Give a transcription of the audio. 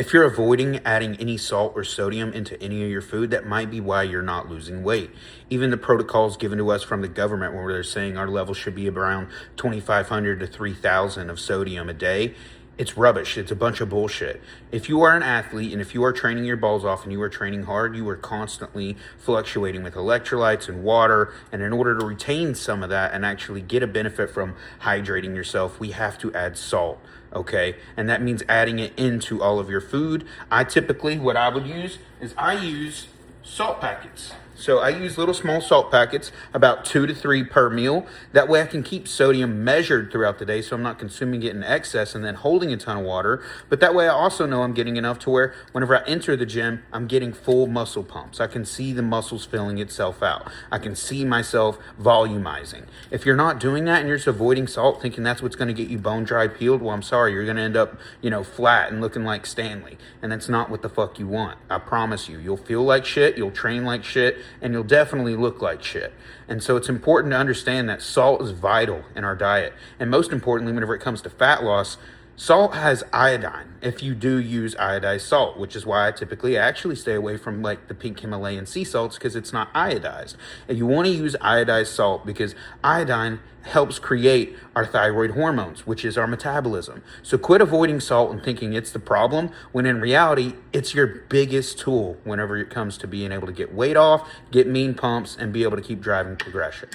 If you're avoiding adding any salt or sodium into any of your food, that might be why you're not losing weight. Even the protocols given to us from the government, where they're saying our level should be around 2,500 to 3,000 of sodium a day, it's rubbish. It's a bunch of bullshit. If you are an athlete and if you are training your balls off and you are training hard, you are constantly fluctuating with electrolytes and water. And in order to retain some of that and actually get a benefit from hydrating yourself, we have to add salt. Okay, and that means adding it into all of your food. What I would use is I use salt packets. So I use little small salt packets, about 2 to 3 per meal. That way I can keep sodium measured throughout the day so I'm not consuming it in excess and then holding a ton of water. But that way I also know I'm getting enough to where whenever I enter the gym, I'm getting full muscle pumps. I can see the muscles filling itself out. I can see myself volumizing. If you're not doing that and you're just avoiding salt, thinking that's what's going to get you bone dry peeled, well, I'm sorry, you're going to end up, flat and looking like Stanley. And that's not what the fuck you want. I promise you. You'll feel like shit, you'll train like shit, and you'll definitely look like shit. And so it's important to understand that salt is vital in our diet. And most importantly, whenever it comes to fat loss, salt has iodine if you do use iodized salt, which is why I typically actually stay away from like the pink Himalayan sea salts, because it's not iodized. And you want to use iodized salt because iodine helps create our thyroid hormones, which is our metabolism. So quit avoiding salt and thinking it's the problem, when in reality, it's your biggest tool whenever it comes to being able to get weight off, get mean pumps, and be able to keep driving progression.